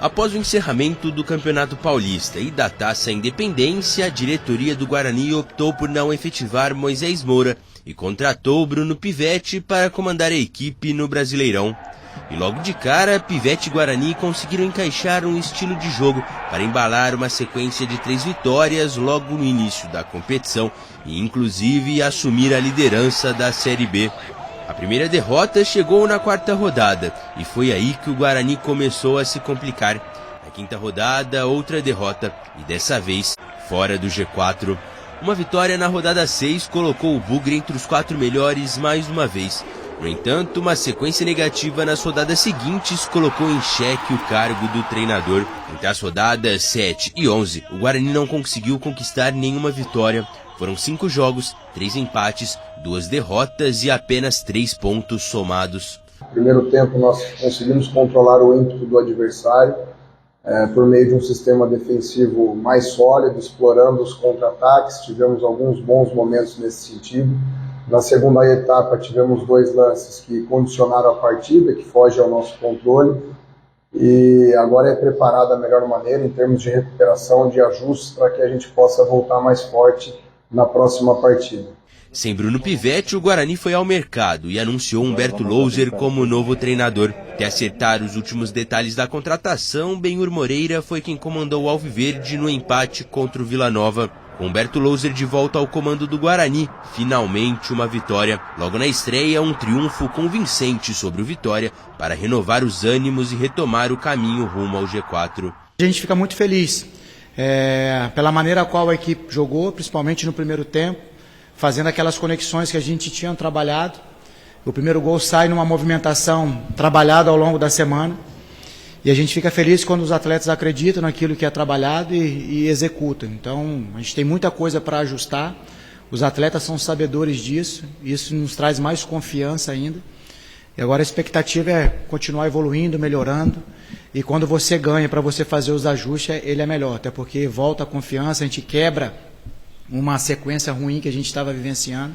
Após o encerramento do Campeonato Paulista e da Taça Independência, a diretoria do Guarani optou por não efetivar Moisés Moura e contratou Bruno Pivetti para comandar a equipe no Brasileirão. E logo de cara, Pivetti e Guarani conseguiram encaixar um estilo de jogo para embalar uma sequência de 3 vitórias logo no início da competição e inclusive assumir a liderança da Série B. A primeira derrota chegou na 4ª rodada e foi aí que o Guarani começou a se complicar. Na 5ª rodada, outra derrota e dessa vez fora do G4. Uma vitória na rodada 6 colocou o Bugre entre os 4 melhores mais uma vez. No entanto, uma sequência negativa nas rodadas seguintes colocou em xeque o cargo do treinador. Entre as rodadas 7 e 11, o Guarani não conseguiu conquistar nenhuma vitória. Foram 5 jogos, 3 empates, 2 derrotas e apenas 3 pontos somados. No primeiro tempo nós conseguimos controlar o ímpeto do adversário por meio de um sistema defensivo mais sólido, explorando os contra-ataques. Tivemos alguns bons momentos nesse sentido. Na segunda etapa tivemos 2 lances que condicionaram a partida, que fogem ao nosso controle. E agora é preparar da melhor maneira em termos de recuperação, de ajustes, para que a gente possa voltar mais forte na próxima partida. Sem Bruno Pivetti, o Guarani foi ao mercado e anunciou Humberto Louser como novo treinador. Até acertar os últimos detalhes da contratação, Benhur Moreira foi quem comandou o Alviverde no empate contra o Vila Nova. Com Humberto Louser de volta ao comando do Guarani, finalmente uma vitória. Logo na estreia, um triunfo convincente sobre o Vitória para renovar os ânimos e retomar o caminho rumo ao G4. A gente fica muito feliz pela maneira a qual a equipe jogou, principalmente no primeiro tempo, fazendo aquelas conexões que a gente tinha trabalhado. O primeiro gol sai numa movimentação trabalhada ao longo da semana. E a gente fica feliz quando os atletas acreditam naquilo que é trabalhado e executam. Então, a gente tem muita coisa para ajustar. Os atletas são sabedores disso. Isso nos traz mais confiança ainda. E agora a expectativa é continuar evoluindo, melhorando. E quando você ganha para você fazer os ajustes, ele é melhor. Até porque volta a confiança, a gente quebra uma sequência ruim que a gente estava vivenciando.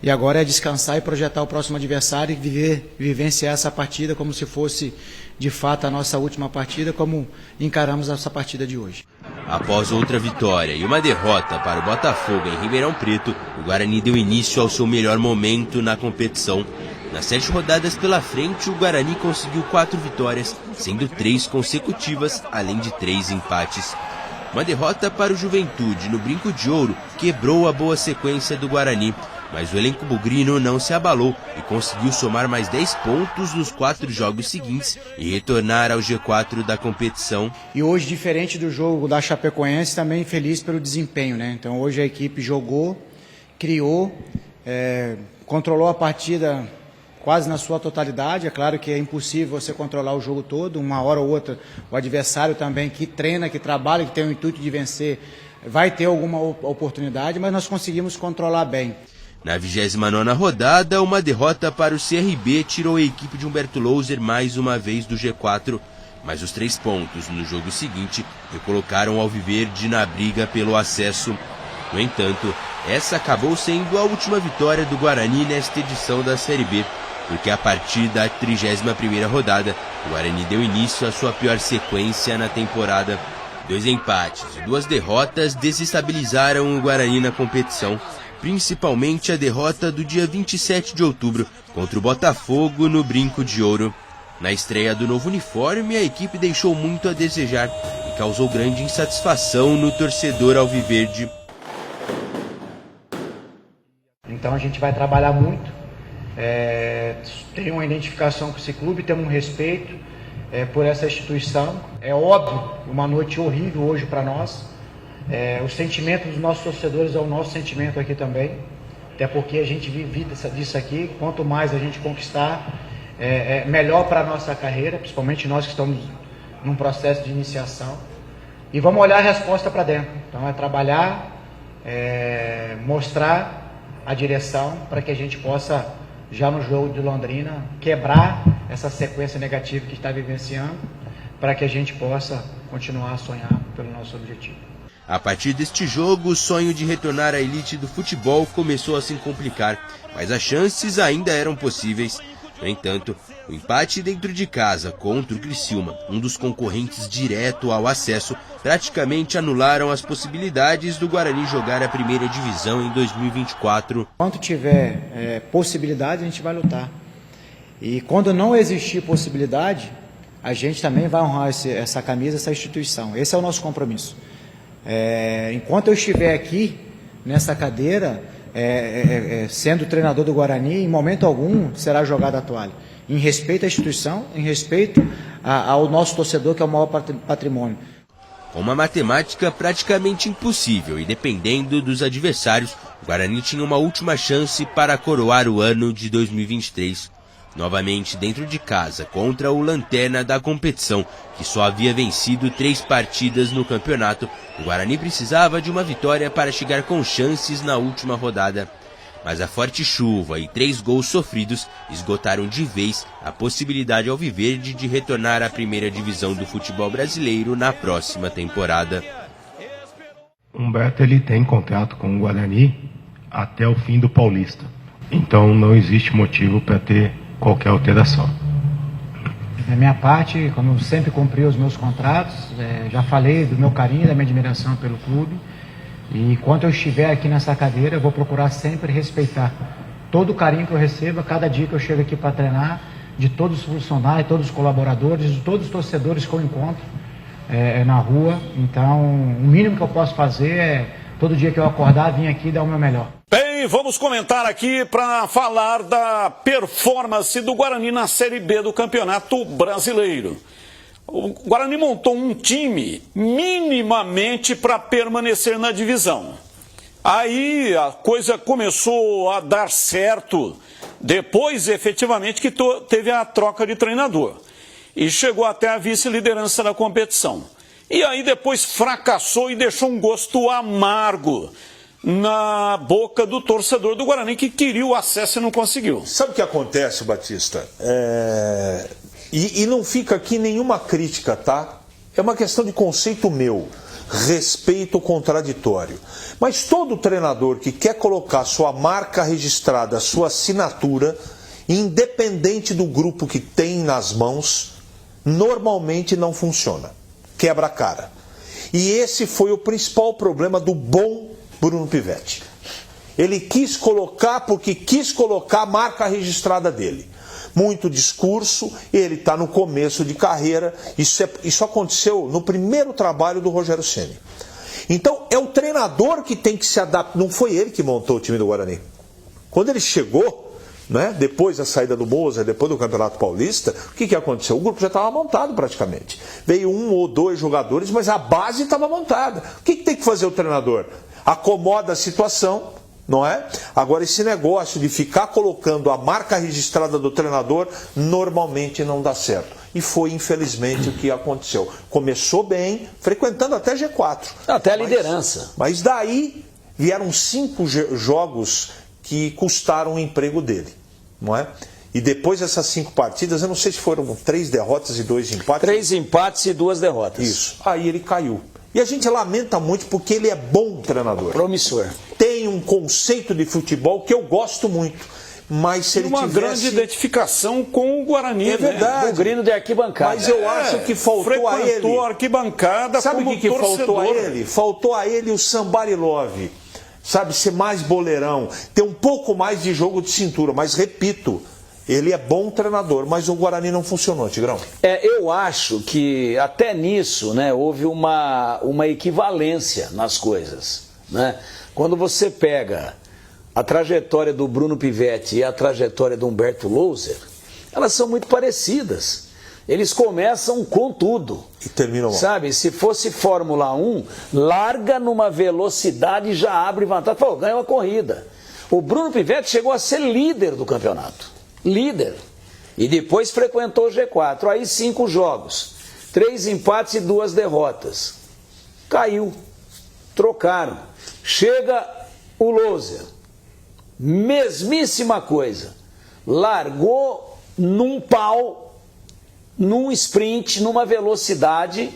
E agora é descansar e projetar o próximo adversário e vivenciar essa partida como se fosse, de fato, a nossa última partida, como encaramos essa partida de hoje. Após outra vitória e uma derrota para o Botafogo em Ribeirão Preto, o Guarani deu início ao seu melhor momento na competição. Nas 7 rodadas pela frente, o Guarani conseguiu 4 vitórias, sendo 3 consecutivas, além de 3 empates. Uma derrota para o Juventude no Brinco de Ouro quebrou a boa sequência do Guarani, mas o elenco bugrino não se abalou e conseguiu somar mais 10 pontos nos 4 jogos seguintes e retornar ao G4 da competição. E hoje, diferente do jogo da Chapecoense, também feliz pelo desempenho, né? Então hoje a equipe jogou, criou, controlou a partida quase na sua totalidade. É claro que é impossível você controlar o jogo todo, uma hora ou outra o adversário também que treina, que trabalha, que tem o intuito de vencer, vai ter alguma oportunidade, mas nós conseguimos controlar bem. Na 29ª rodada, uma derrota para o CRB tirou a equipe de Humberto Louser mais uma vez do G4, mas os 3 pontos no jogo seguinte recolocaram o Alviverde na briga pelo acesso. No entanto, essa acabou sendo a última vitória do Guarani nesta edição da Série B, porque a partir da 31ª rodada, o Guarani deu início à sua pior sequência na temporada. 2 empates e 2 derrotas desestabilizaram o Guarani na competição, principalmente a derrota do dia 27 de outubro contra o Botafogo no Brinco de Ouro. Na estreia do novo uniforme, a equipe deixou muito a desejar e causou grande insatisfação no torcedor alviverde. Então a gente vai trabalhar muito, tem uma identificação com esse clube, temos um respeito por essa instituição. É óbvio, uma noite horrível hoje para nós. O sentimento dos nossos torcedores é o nosso sentimento aqui também, até porque a gente vive disso aqui. Quanto mais a gente conquistar, melhor para a nossa carreira, principalmente nós que estamos num processo de iniciação. E vamos olhar a resposta para dentro. Então é trabalhar, mostrar a direção para que a gente possa, já no jogo de Londrina, quebrar essa sequência negativa que está vivenciando, para que a gente possa continuar a sonhar pelo nosso objetivo. A partir deste jogo, o sonho de retornar à elite do futebol começou a se complicar, mas as chances ainda eram possíveis. No entanto, o empate dentro de casa contra o Criciúma, um dos concorrentes direto ao acesso, praticamente anularam as possibilidades do Guarani jogar a primeira divisão em 2024. Quando tiver possibilidade, a gente vai lutar. E quando não existir possibilidade, a gente também vai honrar essa camisa, essa instituição. Esse é o nosso compromisso. Enquanto eu estiver aqui, nessa cadeira, sendo treinador do Guarani, em momento algum será jogada a toalha. Em respeito à instituição, em respeito ao nosso torcedor, que é o maior patrimônio. Com uma matemática praticamente impossível e dependendo dos adversários, o Guarani tinha uma última chance para coroar o ano de 2023. Novamente dentro de casa, contra o lanterna da competição, que só havia vencido 3 partidas no campeonato, o Guarani precisava de uma vitória para chegar com chances na última rodada. Mas a forte chuva e 3 gols sofridos esgotaram de vez a possibilidade alviverde de retornar à primeira divisão do futebol brasileiro na próxima temporada. Humberto ele tem contrato com o Guarani até o fim do Paulista, então não existe motivo para ter qualquer alteração. Da minha parte, como eu sempre cumpri os meus contratos, já falei do meu carinho, da minha admiração pelo clube, e enquanto eu estiver aqui nessa cadeira, eu vou procurar sempre respeitar todo o carinho que eu recebo, cada dia que eu chego aqui para treinar, de todos os funcionários, todos os colaboradores, de todos os torcedores que eu encontro na rua. Então, o mínimo que eu posso fazer é, todo dia que eu acordar, vir aqui e dar o meu melhor. Bem, vamos comentar aqui para falar da performance do Guarani na Série B do Campeonato Brasileiro. O Guarani montou um time minimamente para permanecer na divisão. Aí a coisa começou a dar certo, depois efetivamente que teve a troca de treinador. E chegou até a vice-liderança da competição. E aí depois fracassou e deixou um gosto amargo na boca do torcedor do Guarani, que queria o acesso e não conseguiu. Sabe o que acontece, Batista? E não fica aqui nenhuma crítica, tá? É uma questão de conceito meu. Respeito contraditório. Mas todo treinador que quer colocar sua marca registrada, sua assinatura, independente do grupo que tem nas mãos, normalmente não funciona. Quebra a cara. E esse foi o principal problema do bom Bruno Pivetti. Ele quis colocar porque quis colocar a marca registrada dele. Muito discurso, ele está no começo de carreira, isso aconteceu no primeiro trabalho do Rogério Ceni. Então é o treinador que tem que se adaptar, não foi ele que montou o time do Guarani. Quando ele chegou, né, depois da saída do Mozart, depois do Campeonato Paulista, o que aconteceu? O grupo já estava montado praticamente. Veio 1 ou 2 jogadores, mas a base estava montada. O que tem que fazer o treinador? Acomoda a situação, não é? Agora, esse negócio de ficar colocando a marca registrada do treinador normalmente não dá certo. E foi, infelizmente, o que aconteceu. Começou bem, frequentando até G4. Até a liderança. Mas daí vieram 5 jogos que custaram o emprego dele, não é? E depois dessas 5 partidas, eu não sei se foram 3 derrotas e 2 empates. 3 empates e 2 derrotas. Isso. Aí ele caiu. E a gente lamenta muito porque ele é bom treinador. Promissor. Tem um conceito de futebol que eu gosto muito. Mas se ele uma grande identificação com o Guarani. É verdade. Né? O grino de arquibancada. Mas eu acho que faltou a ele. Frequentou a arquibancada. Sabe como o que torcedor. faltou a ele? Faltou a ele o somebody love. Sabe, ser mais boleirão. Ter um pouco mais de jogo de cintura. Mas repito, ele é bom treinador, mas o Guarani não funcionou, Tigrão. Eu acho que até nisso, né, houve uma equivalência nas coisas. Né? Quando você pega a trajetória do Bruno Pivetti e a trajetória do Humberto Louser, elas são muito parecidas. Eles começam com tudo. E terminam mal. Sabe, se fosse Fórmula 1, larga numa velocidade e já abre vantagem. Pô, ganhou a corrida. O Bruno Pivetti chegou a ser líder do campeonato. Líder. E depois frequentou o G4. Aí 5 jogos. 3 empates e 2 derrotas. Caiu. Trocaram. Chega o Louser. Mesmíssima coisa. Largou num pau, num sprint, numa velocidade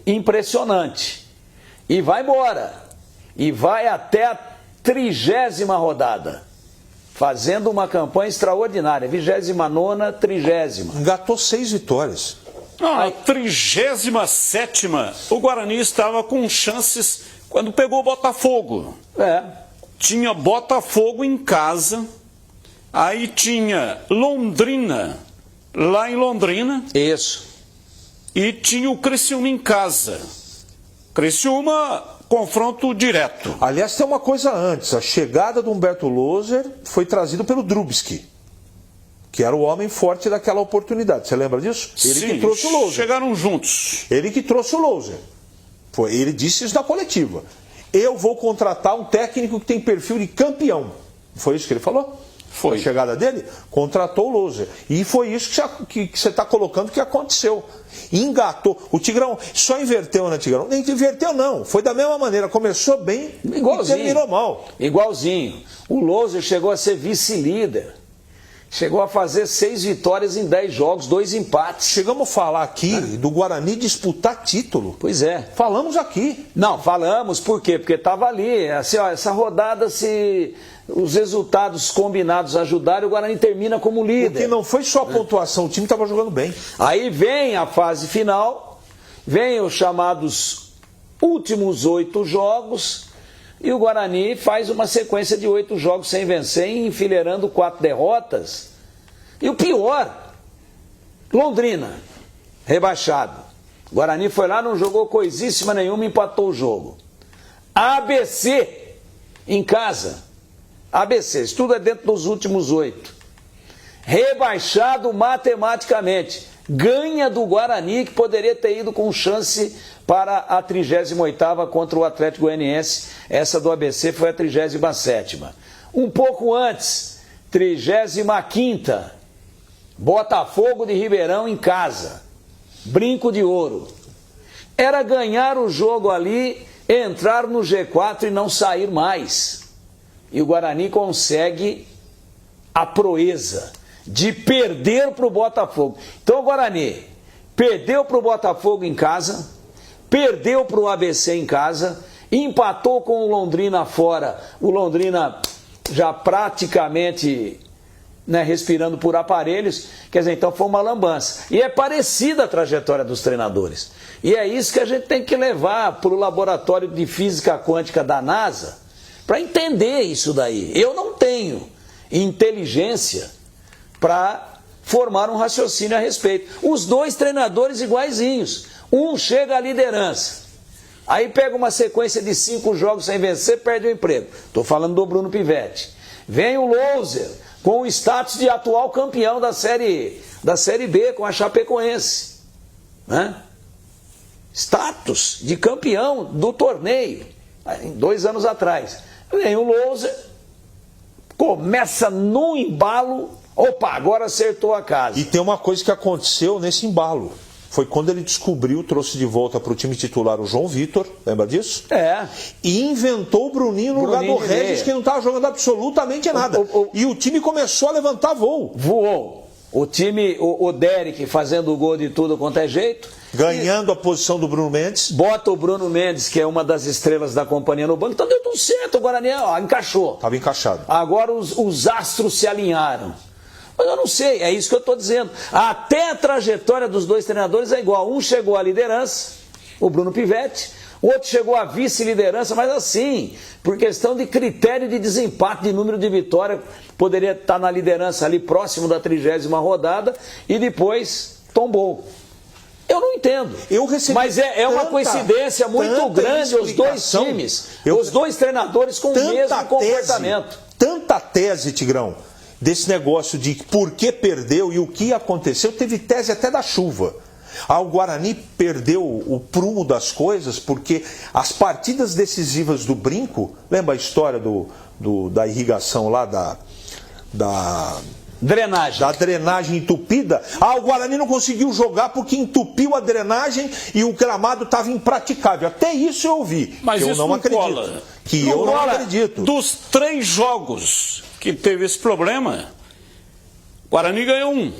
impressionante. E vai embora. E vai até a 30ª rodada. fazendo uma campanha extraordinária, 29ª, 30ª. Engatou 6 vitórias. Na 37ª, o Guarani estava com chances quando pegou o Botafogo. Tinha Botafogo em casa, aí tinha Londrina, lá em Londrina. Isso. E tinha o Criciúma em casa. Criciúma, confronto direto. Aliás, tem uma coisa antes. A chegada do Humberto Loser foi trazido pelo Drubski, que era o homem forte daquela oportunidade. Você lembra disso? Ele Sim, que trouxe o Loser. chegaram juntos. Ele que trouxe o Loser. Ele disse isso na coletiva. Eu vou contratar um técnico que tem perfil de campeão. Foi isso que ele falou? Foi. A chegada dele, contratou o Loser. E foi isso que você está colocando que aconteceu. Engatou. O Tigrão só inverteu, né, Tigrão? Nem inverteu, não. Foi da mesma maneira. Começou bem Igualzinho. e terminou mal. Igualzinho. O Loser chegou a ser vice-líder. Chegou a fazer 6 vitórias em 10 jogos, 2 empates. Chegamos a falar aqui do Guarani disputar título. Pois é. Falamos aqui. Não, falamos, por quê? Porque estava ali, assim, ó, essa rodada, se os resultados combinados ajudarem, o Guarani termina como líder. Porque não foi só a pontuação, o time estava jogando bem. Aí vem a fase final, vem os chamados últimos 8 jogos, e o Guarani faz uma sequência de 8 jogos sem vencer, enfileirando 4 derrotas. E o pior, Londrina, rebaixado. O Guarani foi lá, não jogou coisíssima nenhuma, empatou o jogo. ABC, em casa. ABC, isso tudo é dentro dos últimos 8. Rebaixado matematicamente. Ganha do Guarani, que poderia ter ido com chance para a 38ª contra o Atlético Goianiense. Essa do ABC foi a 37ª. Um pouco antes, 35ª, Botafogo de Ribeirão em casa. Brinco de ouro. Era ganhar o jogo ali, entrar no G4 e não sair mais. E o Guarani consegue a proeza de perder para o Botafogo. Então o Guarani perdeu para o Botafogo em casa, perdeu para o ABC em casa, empatou com o Londrina fora. O Londrina já praticamente, né, respirando por aparelhos. Quer dizer, então foi uma lambança. E é parecida a trajetória dos treinadores. E é isso que a gente tem que levar para o laboratório de física quântica da NASA para entender isso daí. Eu não tenho inteligência para formar um raciocínio a respeito. Os 2 treinadores iguaizinhos. Um chega à liderança, aí pega uma sequência de 5 jogos sem vencer, perde o emprego. Estou falando do Bruno Pivetti. Vem o Loser, com o status de atual campeão da Série B, com a Chapecoense. Né? Status de campeão do torneio, 2 anos atrás. Vem o Loser, começa no embalo. Opa, agora acertou a casa. E tem uma coisa que aconteceu nesse embalo. Foi quando ele descobriu, trouxe de volta para o time titular o João Vitor, lembra disso? É. E inventou o Bruninho no lugar do Regis, que não estava jogando absolutamente nada. E o time começou a levantar voo. Voou. O time, o Derek fazendo o gol de tudo quanto é jeito. Ganhando a posição do Bruno Mendes. Bota o Bruno Mendes, que é uma das estrelas da companhia, no banco. Então deu tudo certo, o Guarani encaixou. Estava encaixado. Agora os astros se alinharam. Mas eu não sei, é isso que eu estou dizendo. Até a trajetória dos 2 treinadores é igual. Um chegou à liderança, o Bruno Pivetti, o outro chegou à vice-liderança, mas assim, por questão de critério de desempate, de número de vitória, poderia estar na liderança ali próximo da 30ª rodada e depois tombou. Eu não entendo. Mas é uma coincidência muito grande os 2 times, os 2 treinadores com o mesmo comportamento. Tanta tese, Tigrão, desse negócio de por que perdeu e o que aconteceu, teve tese até da chuva. O Guarani perdeu o prumo das coisas porque as partidas decisivas do Brinco, lembra a história da irrigação lá da drenagem entupida? O Guarani não conseguiu jogar porque entupiu a drenagem e o gramado estava impraticável. Até isso eu ouvi. Mas eu isso não acredito. Cola. Eu não acredito. Dos 3 jogos que teve esse problema, o Guarani ganhou um,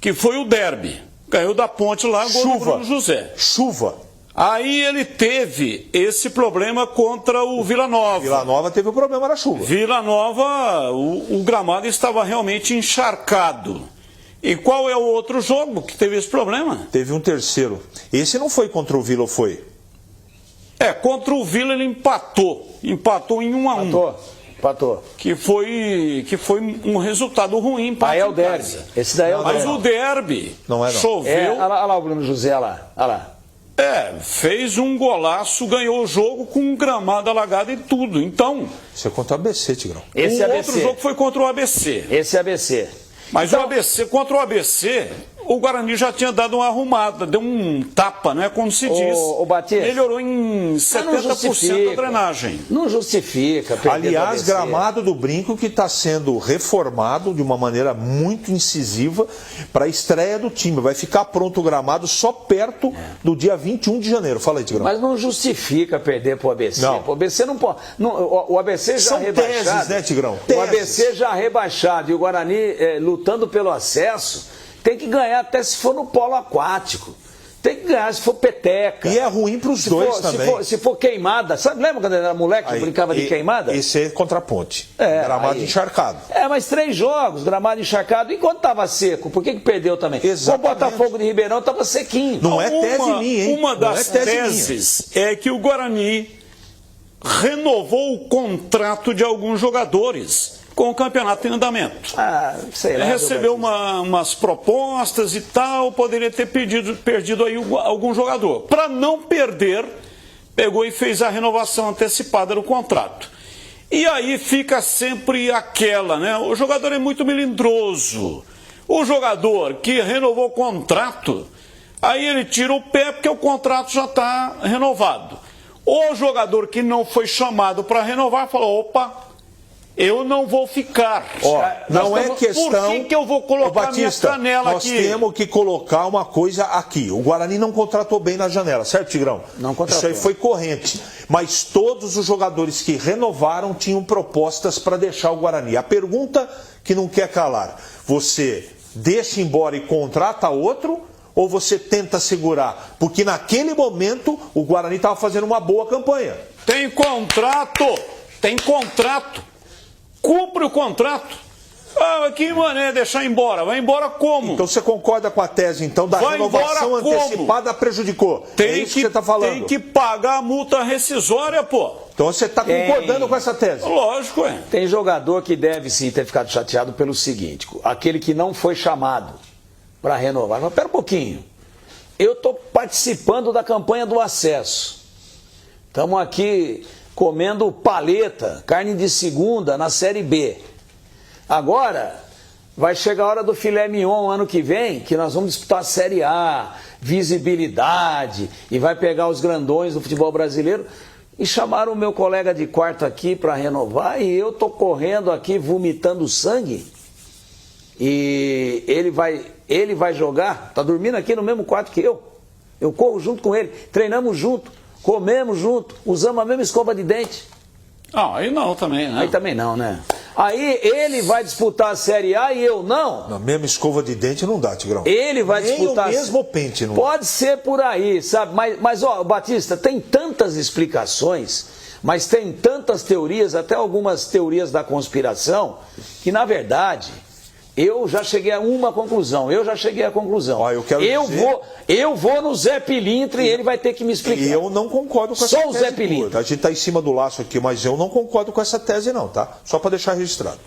que foi o derby. Ganhou da Ponte lá, gol do Bruno José. Chuva. Aí ele teve esse problema contra o Vila Nova. Vila Nova teve o problema da chuva. Vila Nova, o gramado estava realmente encharcado. E qual é o outro jogo que teve esse problema? Teve um terceiro. Esse não foi contra o Vila, ou foi? Contra o Vila ele empatou. Empatou em 1-1. Empatou. Que foi um resultado ruim. Aí é o derby. Esse daí é o derby. Mas o derby não é, não. choveu. Olha lá o Bruno José, olha lá. Fez um golaço, ganhou o jogo com um gramado alagado e tudo. Então. Isso é contra o ABC, Tigrão. Esse o ABC. outro jogo foi contra o ABC. Esse é ABC. Mas então, contra o ABC, o Guarani já tinha dado uma arrumada, deu um tapa, né? Como se diz. Batista, melhorou em 70% a drenagem. Não justifica. Aliás, gramado do Brinco que está sendo reformado de uma maneira muito incisiva para a estreia do time. Vai ficar pronto o gramado só perto do dia 21 de janeiro. Fala aí, Tigrão. Mas não justifica perder para o ABC. Não. O ABC não pode. O ABC já são rebaixado. Teses, né, Tigrão? O ABC já rebaixado e o Guarani lutando pelo acesso, tem que ganhar até se for no polo aquático. Tem que ganhar se for peteca. E é ruim para os dois também. Se for queimada. Sabe, lembra quando era moleque que brincava de queimada? Esse é contra a ponte. Gramado encharcado. Mas 3 jogos, gramado encharcado. Enquanto estava seco, por que perdeu também? Exatamente. O Botafogo de Ribeirão estava sequinho. Não é tese minha, hein? Uma das teses é que o Guarani renovou o contrato de alguns jogadores com o campeonato em andamento. Sei lá, recebeu umas propostas e tal, poderia ter perdido aí algum jogador. Para não perder, pegou e fez a renovação antecipada do contrato. E aí fica sempre aquela, né? O jogador é muito melindroso. O jogador que renovou o contrato, aí ele tira o pé porque o contrato já está renovado. O jogador que não foi chamado para renovar falou, opa, eu não vou ficar. Não é questão... Por que eu vou colocar minha canela nós aqui? Nós temos que colocar uma coisa aqui. O Guarani não contratou bem na janela, certo, Tigrão? Não contratou. Isso aí foi corrente. Mas todos os jogadores que renovaram tinham propostas para deixar o Guarani. A pergunta que não quer calar, você deixa embora e contrata outro ou você tenta segurar? Porque naquele momento o Guarani estava fazendo uma boa campanha. Tem contrato! Cumpre o contrato. Que mané deixar embora? Vai embora como? Então você concorda com a tese então da renovação antecipada prejudicou? É isso que você está falando. Tem que pagar a multa rescisória, pô. Então você está concordando com essa tese? Lógico, Tem jogador que deve sim ter ficado chateado pelo seguinte, aquele que não foi chamado para renovar. Mas pera um pouquinho. Eu estou participando da campanha do acesso. Estamos aqui comendo paleta, carne de segunda na Série B. Agora, vai chegar a hora do filé mignon ano que vem, que nós vamos disputar a Série A, visibilidade, e vai pegar os grandões do futebol brasileiro. E chamaram o meu colega de quarto aqui para renovar, e eu estou correndo aqui, vomitando sangue. E ele vai jogar, está dormindo aqui no mesmo quarto que eu. Eu corro junto com ele, treinamos junto. Comemos junto, usamos a mesma escova de dente. Aí não também, né? Aí também não, né? Aí ele vai disputar a Série A e eu não. Na mesma escova de dente não dá, Tigrão. Ele vai disputar... Nem o mesmo pente não dá. Pode ser por aí, sabe? Mas Batista, tem tantas explicações, mas tem tantas teorias, até algumas teorias da conspiração, que na verdade... Eu já cheguei a uma conclusão. Eu vou no Zé Pilintra e ele vai ter que me explicar. E eu não concordo com essa tese. Só o Zé Pilintra. A gente está em cima do laço aqui, mas eu não concordo com essa tese não, tá? Só para deixar registrado.